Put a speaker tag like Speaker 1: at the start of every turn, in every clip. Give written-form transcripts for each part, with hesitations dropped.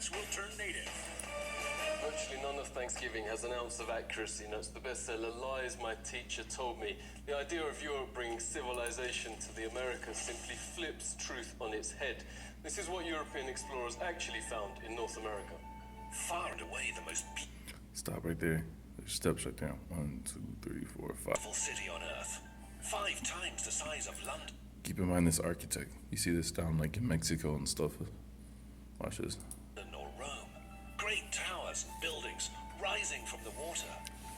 Speaker 1: immigrants will turn native.
Speaker 2: Virtually none of Thanksgiving has an ounce of accuracy, notes the bestseller Lies My Teacher Told Me. The idea of Europe bringing civilization to the Americas simply flips truth on its head. This is what European explorers actually found in North America.
Speaker 1: Far and away the most
Speaker 3: Stop right there. There's steps right there. 1, 2, 3, 4, 5.
Speaker 1: beautiful city on Earth. 5 times the size of London.
Speaker 3: Keep in mind this architect. You see this down like in Mexico and stuff. Watch this.
Speaker 1: Or Rome. Great towers and buildings rising from the water.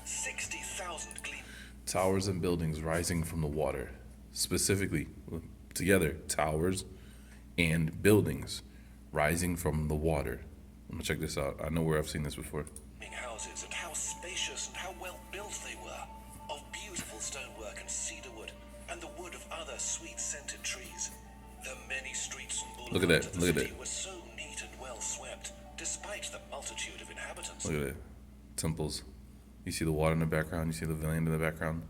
Speaker 1: 60,000 gleam.
Speaker 3: Towers and buildings rising from the water. Specifically, together, towers and buildings rising from the water. I'm gonna check this out. I know where I've seen this before.
Speaker 1: Houses and how spacious and how well built they were, of beautiful stonework and cedar wood, and the wood of other sweet-scented trees. The many streets and
Speaker 3: Look at
Speaker 1: boulevards
Speaker 3: that,
Speaker 1: of the
Speaker 3: look at
Speaker 1: city
Speaker 3: that.
Speaker 1: were so neat and well swept, despite the multitude of inhabitants.
Speaker 3: Look at that. Temples. You see the water in the background. You see the land in the background.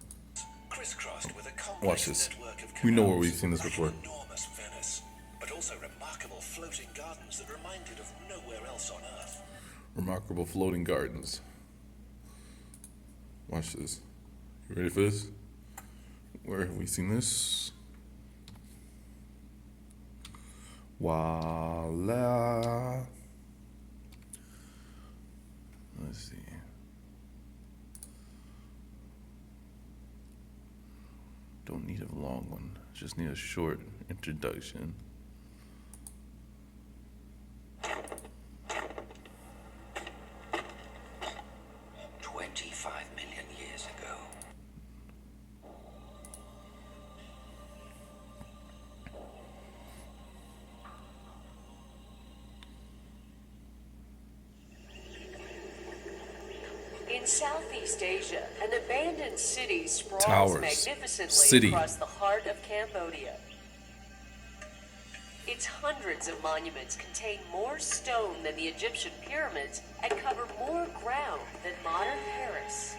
Speaker 1: Crisscrossed with a
Speaker 3: Watch
Speaker 1: complex
Speaker 3: this.
Speaker 1: network of
Speaker 3: We know where
Speaker 1: canals,
Speaker 3: we've seen this
Speaker 1: like
Speaker 3: before.
Speaker 1: an enormous Venice, but also remarkable floating gardens that reminded of nowhere else on Earth.
Speaker 3: Remarkable floating gardens. Watch this. You ready for this? Where have we seen this? Voila. Let's see. Don't need a long one. Just need a short introduction.
Speaker 4: In Southeast Asia, an abandoned city sprawls
Speaker 3: Towers.
Speaker 4: magnificently
Speaker 3: City.
Speaker 4: across the heart of Cambodia. Its hundreds of monuments contain more stone than the Egyptian pyramids and cover more ground than modern Paris.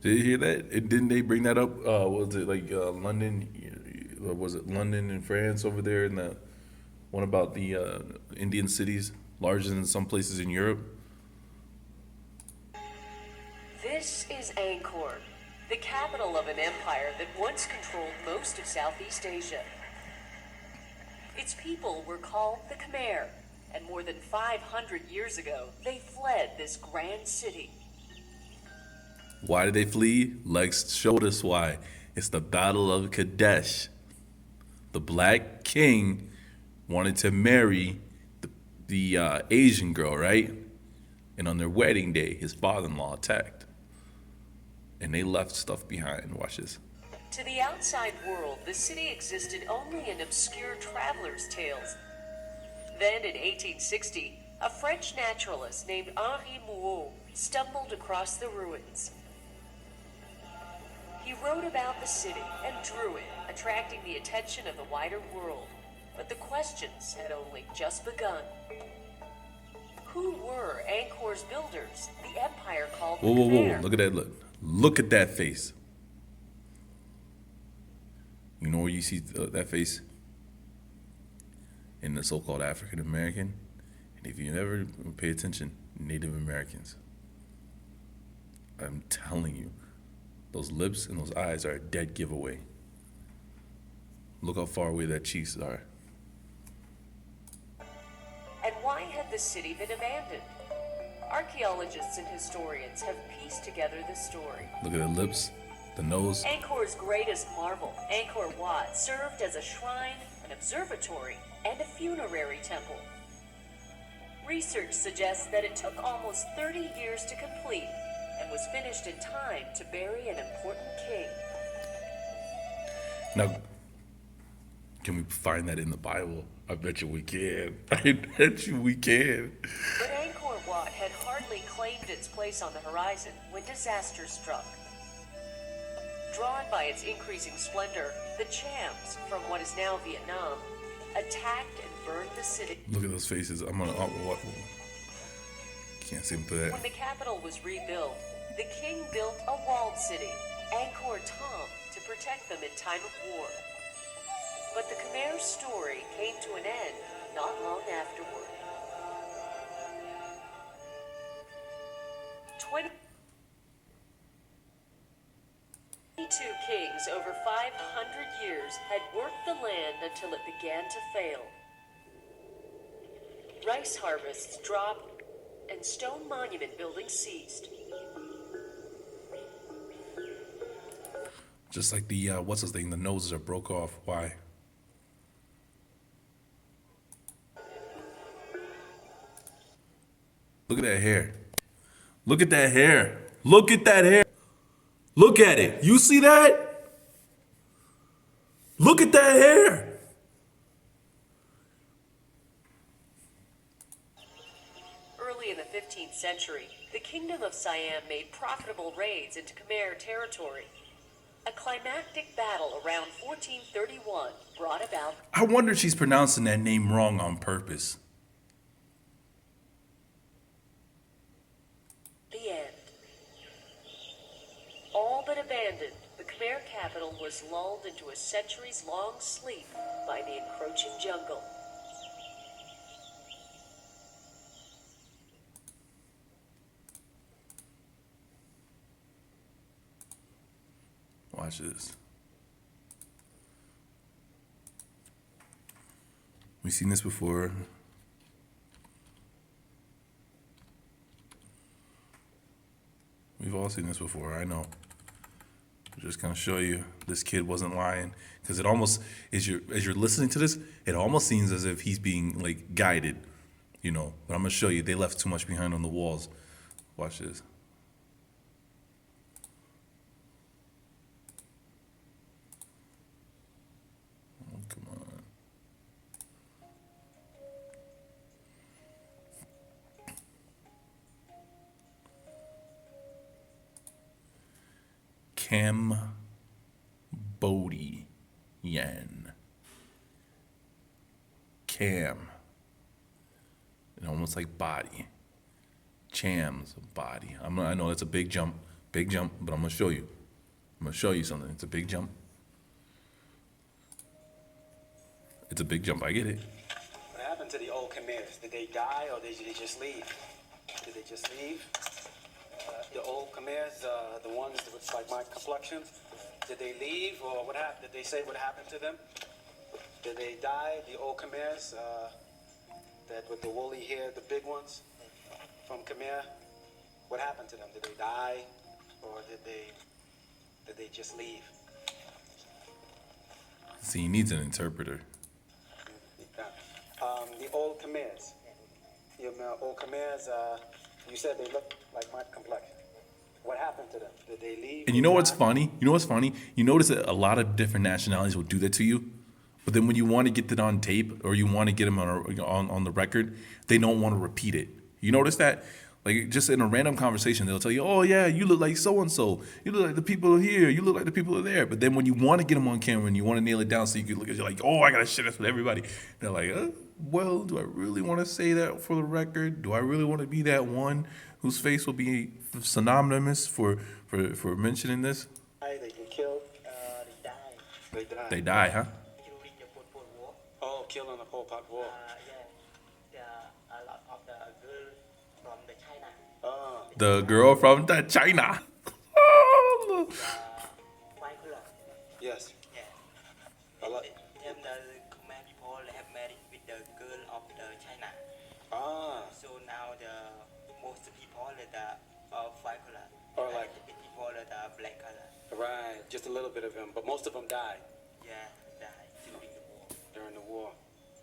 Speaker 3: Did you hear that? Didn't they bring that up? Was it like London? Was it London and France over there? And the one about the Indian cities larger than some places in Europe?
Speaker 4: This is Angkor, the capital of an empire that once controlled most of Southeast Asia. Its people were called the Khmer, and more than 500 years ago, they fled this grand city.
Speaker 3: Why did they flee? Lex showed us why. It's the Battle of Kadesh. The Black King wanted to marry the Asian girl, right? And on their wedding day, his father-in-law attacked. And they left stuff behind. Watch this.
Speaker 4: To the outside world, the city existed only in obscure travelers' tales. Then in 1860, a French naturalist named Henri Mouot stumbled across the ruins. He wrote about the city and drew it, attracting the attention of the wider world. But the questions had only just begun. Who were Angkor's builders, the empire called the
Speaker 3: Whoa, whoa, whoa.
Speaker 4: Khmer?
Speaker 3: Look at that. Look at that face. You know where you see that face? In the so-called African American. And if you ever pay attention, Native Americans. I'm telling you, those lips and those eyes are a dead giveaway. Look how far away that cheeks are.
Speaker 4: And why had the city been abandoned? Archaeologists and historians have pieced together the story.
Speaker 3: Look at the lips, the nose.
Speaker 4: Angkor's greatest marvel, Angkor Wat, served as a shrine, an observatory, and a funerary temple. Research suggests that it took almost 30 years to complete and was finished in time to bury an important king.
Speaker 3: Now, can we find that in the Bible? I bet you we can. I bet you we can.
Speaker 4: But Angkor Wat had hardly claimed its place on the horizon when disaster struck. Drawn by its increasing splendor, the Chams, from what is now Vietnam, attacked and burned the city.
Speaker 3: Look at those faces. I'm gonna what? Can't seem to
Speaker 4: When
Speaker 3: that.
Speaker 4: the capital was rebuilt, the king built a walled city, Angkor Thom, to protect them in time of war. But the Khmer's story came to an end not long afterward. 22 kings over 500 years had worked the land until it began to fail. Rice harvests dropped and stone monument building ceased.
Speaker 3: Just like the what's his thing, the noses are broke off. Why? Look at that hair. Look at that hair. Look at that hair. Look at it. You see that? Look at that hair.
Speaker 4: Early in the 15th century, the Kingdom of Siam made profitable raids into Khmer territory. A climactic battle around 1431 brought about.
Speaker 3: I wonder if she's pronouncing that name wrong on purpose.
Speaker 4: The end. All but abandoned, the Khmer capital was lulled into a centuries-long sleep by the encroaching jungle.
Speaker 3: Watch this. We've seen this before. We've all seen this before, I know. I'm just gonna show you this kid wasn't lying. Because it almost, as you're listening to this, it almost seems as if he's being like guided, you know. But I'm gonna show you, they left too much behind on the walls. Watch this. Oh, come on. Cambodian. Cam. It almost like body. Cham's body. I know it's a big jump, but I'm gonna show you. I'm gonna show you something. It's a big jump. It's a big jump. I get it.
Speaker 5: What happened to the old Khmers? Did they die or did they just leave? Did they just leave? The old Khmers, the ones with like my complexion, did they leave or what happened? Did they say what happened to them? Did they die? The old Khmers, that with the woolly hair, the big ones from Khmer, what happened to them? Did they die or did they just leave?
Speaker 3: See, he needs an interpreter.
Speaker 5: The old Khmers. Old Khmers, you said they look like my complexion. What happened to them? Did they leave?
Speaker 3: And you know what's funny? You know what's funny? You notice that a lot of different nationalities will do that to you, but then when you want to get it on tape or you want to get them on the record, they don't want to repeat it. You notice that? Like just in a random conversation, they'll tell you, "Oh yeah, you look like so and so. You look like the people here. You look like the people there." But then when you want to get them on camera and you want to nail it down so you can look at it, you're like, "Oh, I gotta share this with everybody." They're like, "Well, do I really want to say that for the record? Do I really want to be that one whose face will be synonymous for mentioning this?"
Speaker 5: They get killed. They died.
Speaker 3: They die, huh?
Speaker 6: During the Pol Pot War,
Speaker 5: Oh, killed in the Pol Pot War.
Speaker 6: there are a lot of the girls from the China.
Speaker 3: The girl from the China.
Speaker 6: White color.
Speaker 5: Yes.
Speaker 6: Yeah.
Speaker 5: A lot.
Speaker 6: Them the Khmer people have married with the girl of the China. So now the most people that are white color.
Speaker 5: Or
Speaker 6: and
Speaker 5: like-
Speaker 6: the people that are black color.
Speaker 5: Right. Just a little bit of them, but most of them died
Speaker 6: Yeah, died during the war.
Speaker 5: during the war.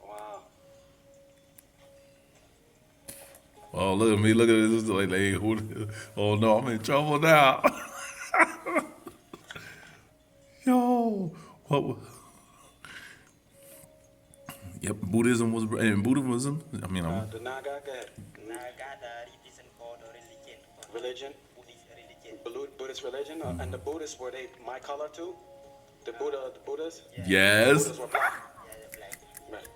Speaker 5: Wow.
Speaker 3: Oh, look at me. Look at this. Like, oh no, I'm in trouble now. Yo, what? Yep, Buddhism was, and Buddhism. I mean,
Speaker 5: The Naga, go ahead.
Speaker 6: Naga the reason for the religion. For
Speaker 5: Religion?
Speaker 6: Buddhist religion.
Speaker 5: Buddhist religion, and the Buddhists, were they my color too? The Buddhas?
Speaker 3: yes.
Speaker 5: Buddhists were black.
Speaker 6: Yeah, the black.
Speaker 5: Right.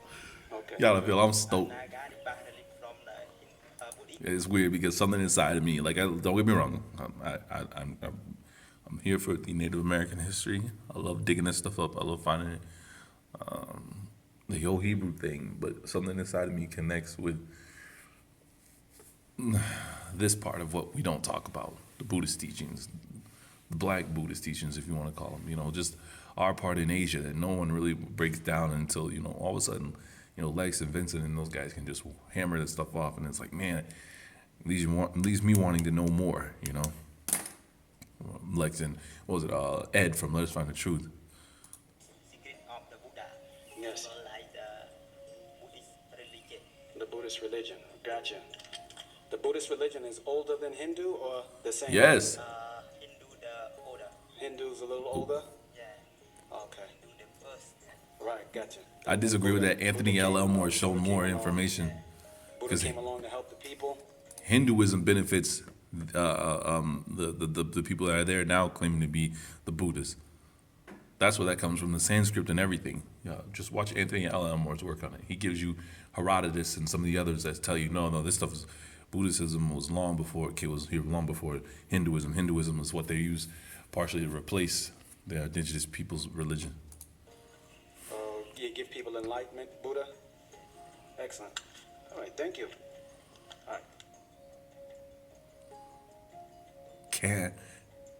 Speaker 5: Okay.
Speaker 3: Y'all feel I'm stoked.
Speaker 6: Naga is partly from the Buddhist.
Speaker 3: It's weird because something inside of me, like, don't get me wrong, I'm here for the Native American history. I love digging this stuff up. I love finding it. the whole Hebrew thing, but something inside of me connects with this part of what we don't talk about, the Buddhist teachings, the black Buddhist teachings, if you want to call them, just our part in Asia that no one really breaks down until, all of a sudden, Lex and Vincent and those guys can just hammer that stuff off. And it's like, man, it leaves me wanting to know more, Lex and, what was it, Ed from Let Us Find the Truth.
Speaker 6: Secret of the Buddha.
Speaker 5: Yes.
Speaker 6: So like the Buddhist religion.
Speaker 5: The Buddhist religion. Gotcha. The Buddhist religion is older than Hindu or the same?
Speaker 3: Yes.
Speaker 6: Hindu the older.
Speaker 5: Hindu's a little older?
Speaker 6: Yeah.
Speaker 5: Okay.
Speaker 6: Hindu the first.
Speaker 5: Right, gotcha.
Speaker 3: I disagree with that. Anthony L. Elmore has shown more information.
Speaker 5: Buddha came along to help the people.
Speaker 3: Hinduism benefits the people that are there now claiming to be the Buddhists. That's where that comes from, the Sanskrit and everything. Just watch Anthony L. Elmore's work on it. He gives you Herodotus and some of the others that tell you, no, this stuff is, Buddhism was long before it was here, long before Hinduism. Hinduism is what they use partially to replace the indigenous people's religion.
Speaker 5: You give people enlightenment, Buddha? Excellent. All right, thank you. All right.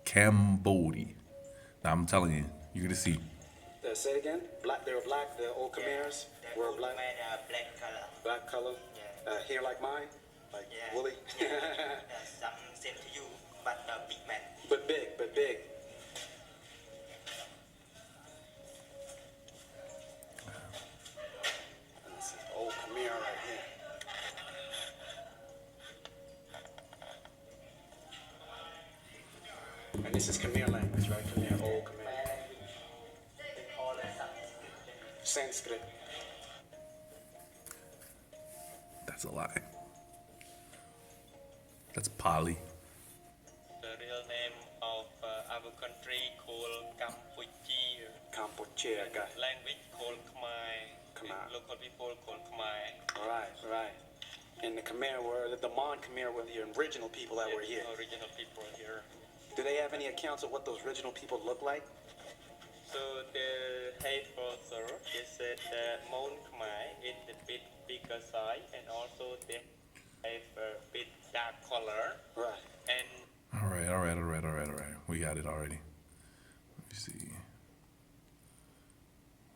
Speaker 3: Cambodia. Now I'm telling you, you're gonna see.
Speaker 5: Say it again. Black. They were black. The old Khmers
Speaker 6: The
Speaker 5: were
Speaker 6: old
Speaker 5: black.
Speaker 6: man black color.
Speaker 5: Black color.
Speaker 6: Yeah.
Speaker 5: Hair like mine, like
Speaker 6: Yeah.
Speaker 5: woolly.
Speaker 6: Some same to you, but big man.
Speaker 5: But big. But big. Let's see. Old Khmer right here. And this is Khmer language, right? Khmer, old Khmer.
Speaker 6: They call it
Speaker 5: Sanskrit.
Speaker 3: That's a lie. That's Pali.
Speaker 6: The real name of our country called Cambodia.
Speaker 5: Cambodia. Got it.
Speaker 6: Language called Khmer.
Speaker 5: Khmer.
Speaker 6: Local people called Khmer.
Speaker 5: Right. And the Khmer were, the Mon Khmer were the original people that were here.
Speaker 6: Original people here.
Speaker 5: Do they have any accounts of what those original people look like?
Speaker 6: So the head brother is the Mon Khmer in the bit bigger size, and also they have a bit dark color.
Speaker 5: Right.
Speaker 6: And
Speaker 3: All right. We got it already. Let me see.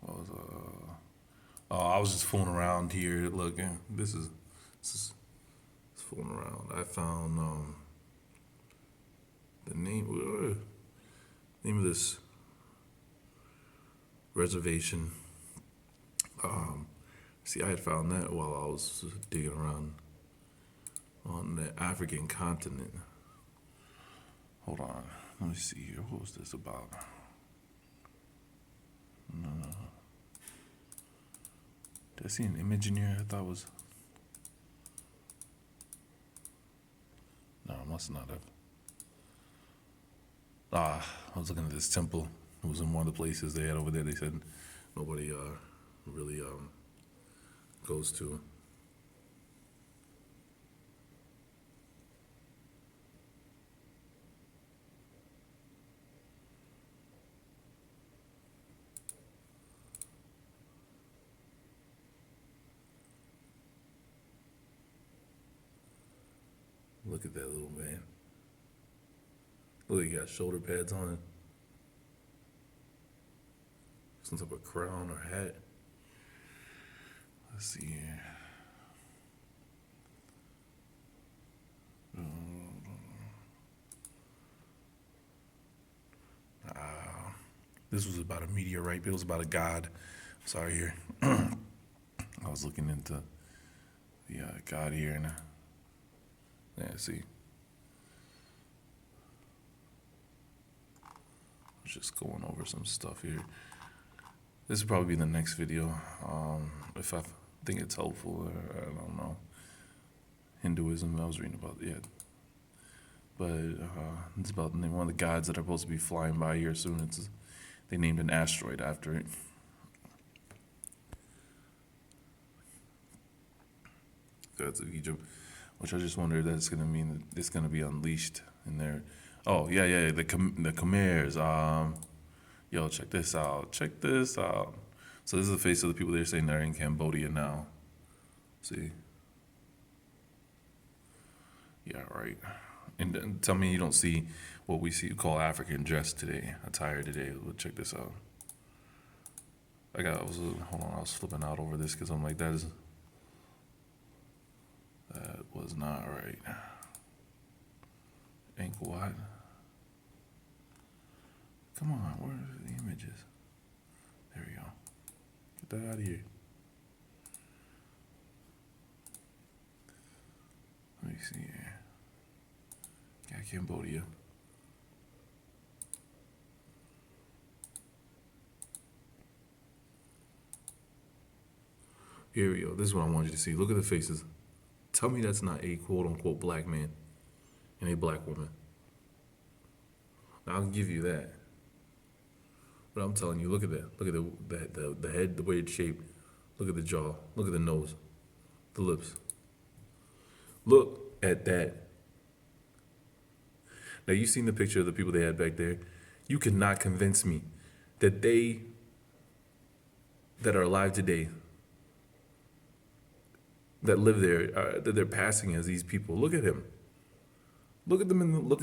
Speaker 3: What was Oh, I was just fooling around here. Look, this is fooling around. I found the name of this reservation. See, I had found that while I was digging around on the African continent. Hold on, let me see here. What was this about? No. Did I see an image in here? I thought it was. No, I must not have. I was looking at this temple. It was in one of the places they had over there. They said nobody really goes to. Look at that little man. Look, he got shoulder pads on it. Some type of crown or hat. Let's see here. This was about a meteorite, but it was about a god. Sorry here. I was looking into the god here and yeah, see. Just going over some stuff here. This will probably be the next video. If I think it's helpful, or I don't know. Hinduism, I was reading about, yeah. But it's about one of the gods that are supposed to be flying by here soon. They named an asteroid after it. Gods of Egypt, which I just wonder if that's going to mean that it's going to be unleashed in there. Oh, yeah, the Khmers. Yo, check this out. So this is the face of the people they're saying they're in Cambodia now. See? Yeah, right. And tell me you don't see what we call African dress today, attire today. Well, check this out. Hold on, I was flipping out over this because I'm like, that was not right. Ankle wide. Come on, where are the images? There we go. Get that out of here. Let me see here. Yeah, Cambodia. Here we go. This is what I want you to see. Look at the faces. Tell me that's not a quote unquote black man and a black woman. Now, I'll give you that. But I'm telling you, look at that. Look at the head, the way it's shaped. Look at the jaw. Look at the nose, the lips. Look at that. Now, you've seen the picture of the people they had back there. You cannot convince me that that are alive today, that live there, that they're passing as these people. Look at him. Look at them in the, look.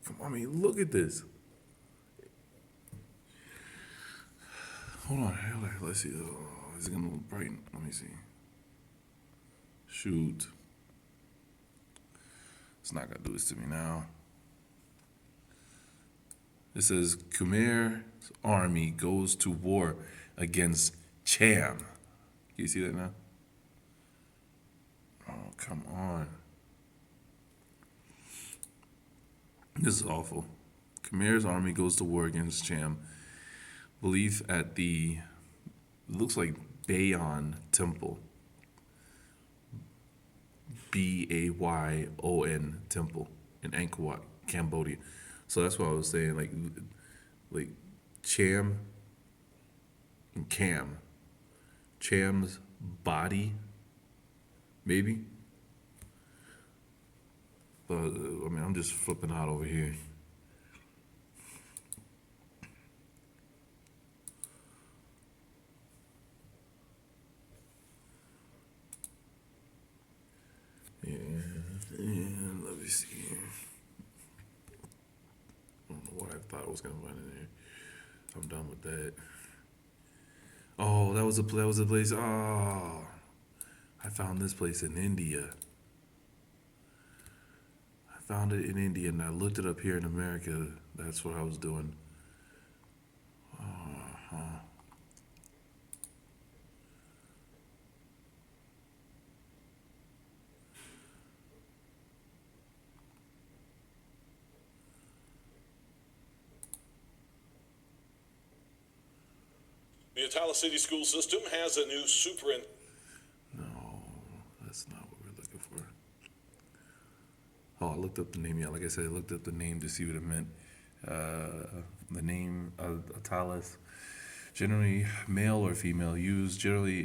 Speaker 3: Come on, I mean, look at this. Hold on, let's see. Oh, is it gonna brighten? Let me see. Shoot. It's not gonna do this to me now. It says Khmer's army goes to war against Cham. Can you see that now? Oh, come on. This is awful. Khmer's army goes to war against Cham. Belief at the, looks like Bayon Temple. Bayon Temple in Angkor Wat, Cambodia. So that's what I was saying, like Cham and Cam. Cham's body, maybe. But I mean, I'm just flipping out over here. Yeah, let me see here. I don't know what I thought I was gonna find in there. I'm done with that. Oh, that was a place. Oh, I found this place in India. I found it in India, and I looked it up here in America. That's what I was doing.
Speaker 7: The Atala City School System has a new superintendent.
Speaker 3: No, that's not what we're looking for. Oh, I looked up the name. Yeah, like I said, I looked up the name to see what it meant. The name of Atalas, generally male or female, usually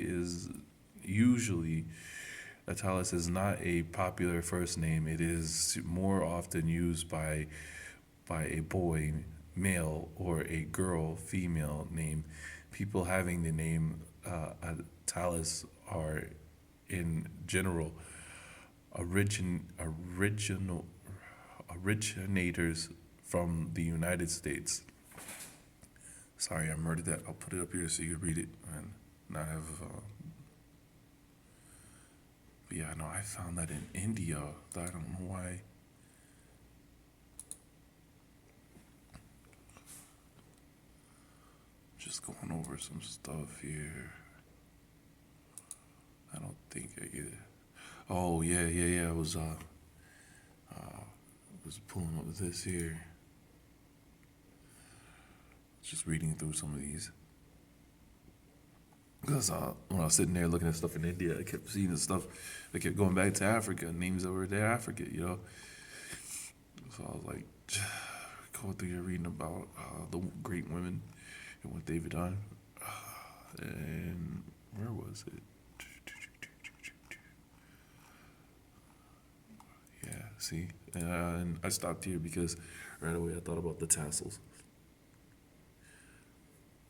Speaker 3: Atalas is not a popular first name. It is more often used by a boy, male, or a girl, female name. People having the name Atalas are, in general, originators from the United States. Sorry, I murdered that. I'll put it up here so you can read it and not have. But yeah, no, I found that in India. I don't know why. Just going over some stuff here. I don't think I get it. Oh yeah. I was pulling up this here. Just reading through some of these. Because when I was sitting there looking at stuff in India, I kept seeing the stuff that kept going back to Africa, names that were there Africa, you know. So I was like, going through here reading about the great women and what they've done. And where was it? See, and I stopped here because right away I thought about the tassels.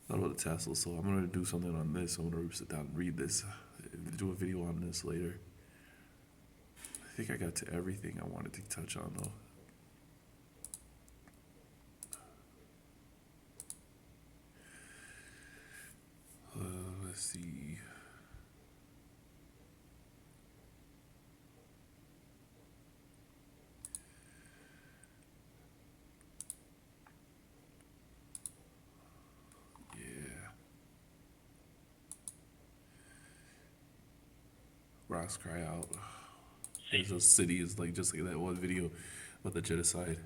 Speaker 3: Thought about the tassels, so I'm gonna do something on this. I'm gonna sit down and read this, do a video on this later. I think I got to everything I wanted to touch on though. Let's see. Rocks cry out. There's a city is like just like that one video about the genocide.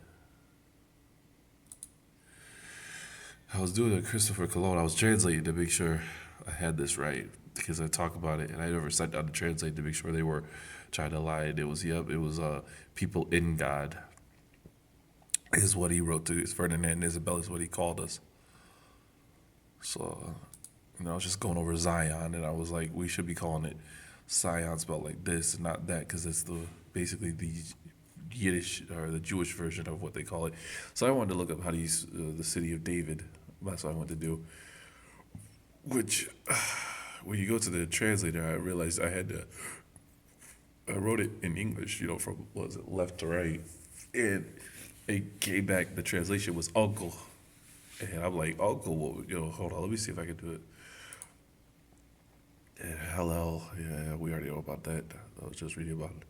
Speaker 3: I was doing a Christopher Cologne. I was translating to make sure I had this right because I talk about it and I never sat down to translate to make sure they were trying to lie. And it was people in God is what he wrote to Ferdinand and Isabella is what he called us. So, I was just going over Zion and I was like, we should be calling it Zion spelled like this and not that because it's basically the Yiddish or the Jewish version of what they call it. So I wanted to look up how to use the city of David. That's what I wanted to do. Which, when you go to the translator, I realized I wrote it in English, from, what was it, left to right. And it came back, the translation was uncle. And I'm like, uncle, hold on, let me see if I can do it. And hello, yeah, we already know about that. I was just reading about it.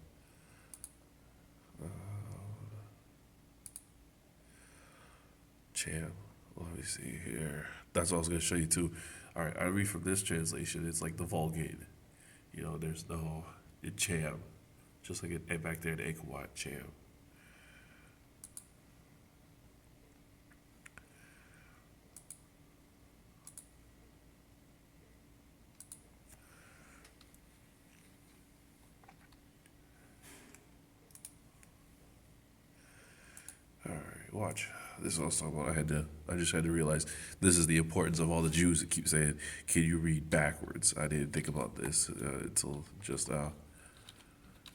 Speaker 3: Cham, let me see here. That's what I was going to show you too. All right, I read from this translation. It's like the Vulgate. There's no Cham, just like it back there in Angkor Wat, Cham. All right, watch. This is also what I just had to realize this is the importance of all the Jews that keep saying, can you read backwards? I didn't think about this until just now.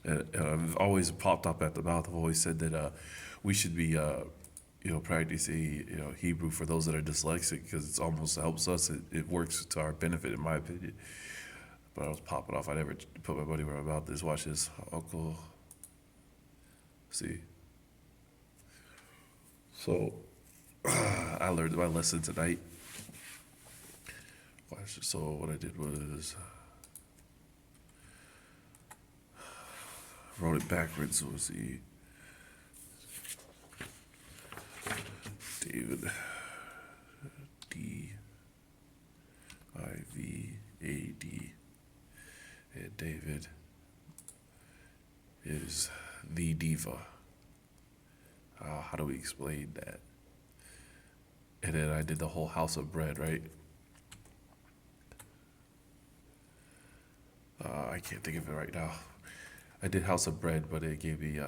Speaker 3: And I've always popped up at the mouth. I've always said that we should be, practicing, Hebrew for those that are dyslexic because it almost helps us. It works to our benefit, in my opinion. But I was popping off. I never put my money where my mouth is. Watch this. Uncle. See? So, I learned my lesson tonight. So what I did was wrote it backwards. So was the David, D-I-V-A-D, and David is the diva. How do we explain that? And then I did the whole house of bread, right? I can't think of it right now. I did house of bread, but it gave me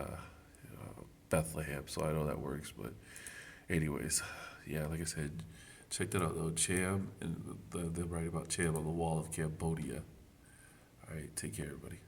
Speaker 3: Bethlehem, so I know that works. But anyways, yeah, like I said, check that out though. Cham, and they're writing about Cham on the wall of Cambodia. All right, take care, everybody.